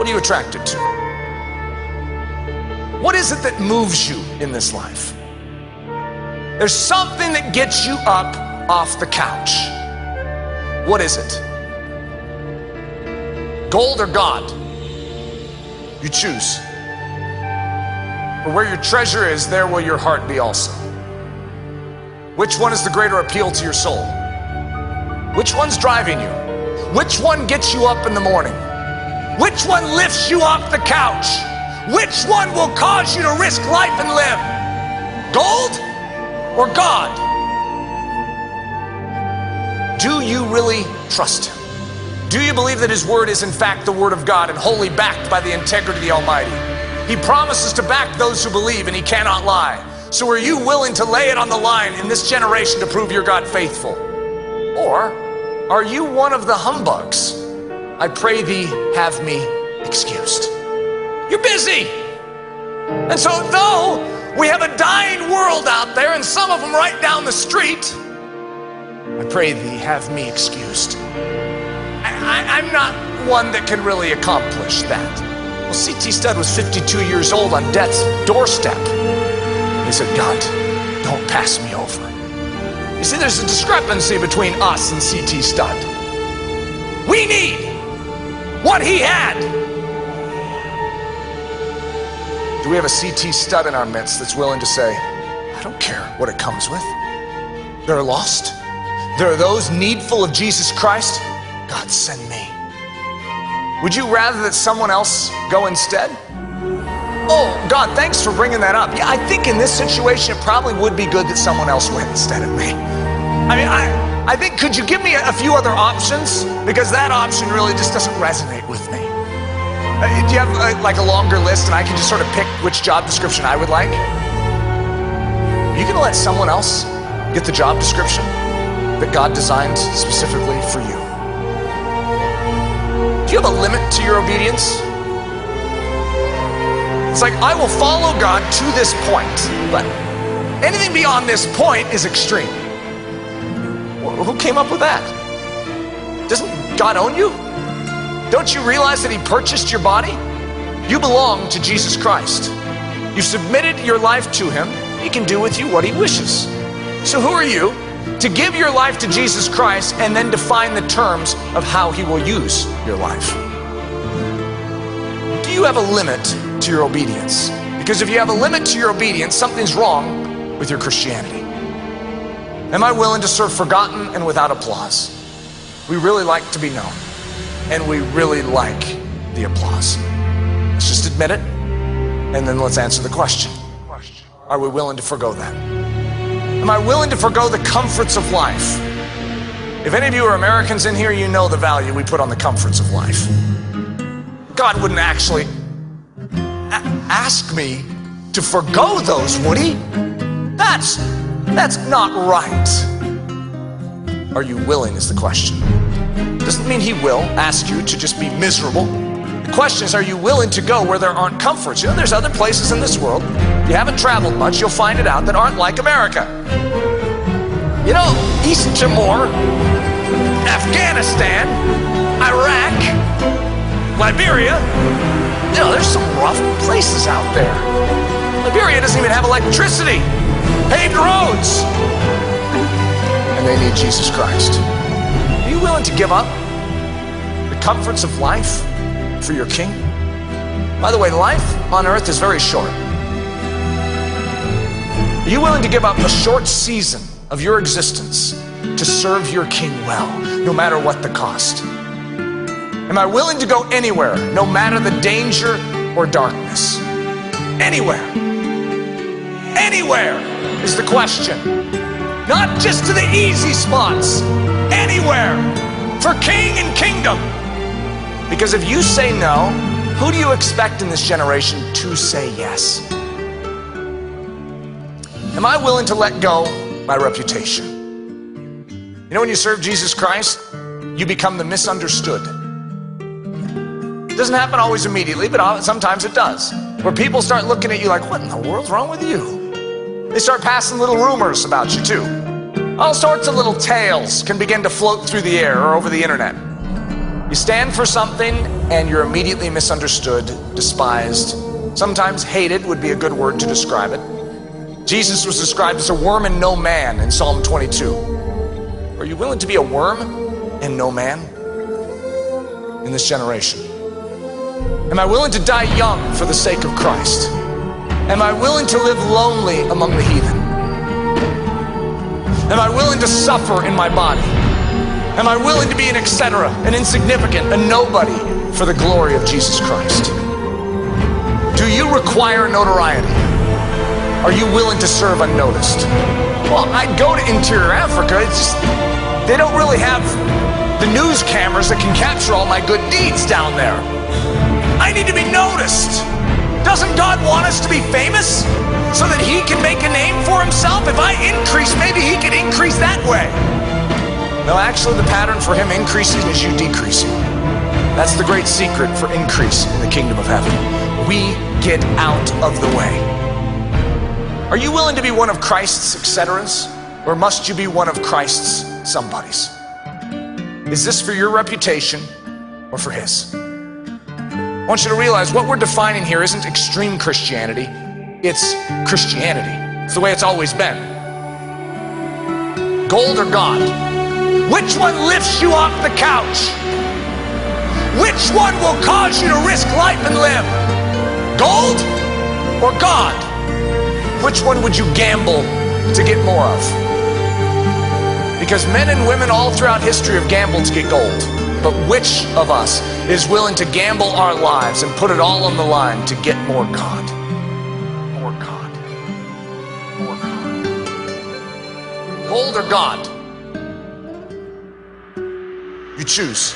What are you attracted to? What is it that moves you in this life? There's something that gets you up off the couch. What is it? Gold or God? You choose. For where your treasure is, there will your heart be also. Which one is the greater appeal to your soul? Which one's driving you? Which one gets you up in the morning? Which one lifts you off the couch? Which one will cause you to risk life and live? Gold or God? Do you really trust him? Do you believe that his word is in fact the word of God and wholly backed by the integrity of the Almighty? He promises to back those who believe, and he cannot lie. So are you willing to lay it on the line in this generation to prove your God faithful? Or are you one of the humbugs? I pray thee have me excused. You're busy. And so though we have a dying world out there, and some of them right down the street, I pray thee have me excused. I'm not one that can really accomplish that. Well, C.T. Studd was 52 years old on death's doorstep. He said, God, don't pass me over. You see, there's a discrepancy between us and C.T. Studd. We need what he had. Do we have a C.T. Studd in our midst that's willing to say, I don't care what it comes with. They're lost. There are those needful of Jesus Christ. God, send me. Would you rather that someone else go instead? Oh, God, thanks for bringing that up. Yeah, I think in this situation, it probably would be good that someone else went instead of me. I mean, I think, could you give me a few other options? Because that option really just doesn't resonate with me. Do you have like a longer list and I can just sort of pick which job description I would like? Are you gonna let someone else get the job description that God designed specifically for you? Do you have a limit to your obedience? It's like, I will follow God to this point, but anything beyond this point is extreme. Who came up with that? Doesn't God own you? Don't you realize that he purchased your body? You belong to Jesus Christ. You submitted your life to him. He can do with you what he wishes. So who are you to give your life to Jesus Christ and then define the terms of how he will use your life? Do you have a limit to your obedience? Because if you have a limit to your obedience, something's wrong with your Christianity. Am I willing to serve forgotten and without applause? We really like to be known, and we really like the applause. Let's just admit it, and then let's answer the question. Are we willing to forgo that? Am I willing to forgo the comforts of life? If any of you are Americans in here, you know the value we put on the comforts of life. God wouldn't actually ask me to forgo those, would he? That's not right. Are you willing is the question. Doesn't mean he will ask you to just be miserable. The question is, are you willing to go where there aren't comforts? You know, there's other places in this world, you haven't traveled much, you'll find it out, that aren't like America. You know, East Timor, Afghanistan, Iraq, Liberia, you know, there's some rough places out there. Liberia doesn't even have electricity, paved roads, and they need Jesus Christ. Are you willing to give up the comforts of life for your King? By the way, life on earth is very short. Are you willing to give up a short season of your existence to serve your King well, no matter what the cost? Am I willing to go anywhere, no matter the danger or darkness? Anywhere. Anywhere is the question. Not just to the easy spots. Anywhere. For King and kingdom. Because if you say no, who do you expect in this generation to say yes? Am I willing to let go my reputation? You know, when you serve Jesus Christ, you become the misunderstood. It doesn't happen always immediately, but sometimes it does. Where people start looking at you like, what in the world's wrong with you? They start passing little rumors about you too. All sorts of little tales can begin to float through the air or over the internet. You stand for something and you're immediately misunderstood, despised, sometimes hated would be a good word to describe it. Jesus was described as a worm and no man in Psalm 22. Are you willing to be a worm and no man in this generation? Am I willing to die young for the sake of Christ? Am I willing to live lonely among the heathen? Am I willing to suffer in my body? Am I willing to be an etc., an insignificant, a nobody for the glory of Jesus Christ? Do you require notoriety? Are you willing to serve unnoticed? Well, I'd go to interior Africa. It's just, they don't really have the news cameras that can capture all my good deeds down there. I need to be noticed. Doesn't God want us to be famous so that he can make a name for himself? If I increase, maybe he can increase that way. No, actually the pattern for him increasing is you decreasing. That's the great secret for increase in the kingdom of heaven. We get out of the way. Are you willing to be one of Christ's etceteras, or must you be one of Christ's somebodies? Is this for your reputation or for his? I want you to realize what we're defining here isn't extreme Christianity, it's Christianity. It's the way it's always been. Gold or God? Which one lifts you off the couch? Which one will cause you to risk life and limb? Gold or God? Which one would you gamble to get more of? Because men and women all throughout history have gambled to get gold. But which of us is willing to gamble our lives and put it all on the line to get more God? More God. More God. Gold or God? You choose.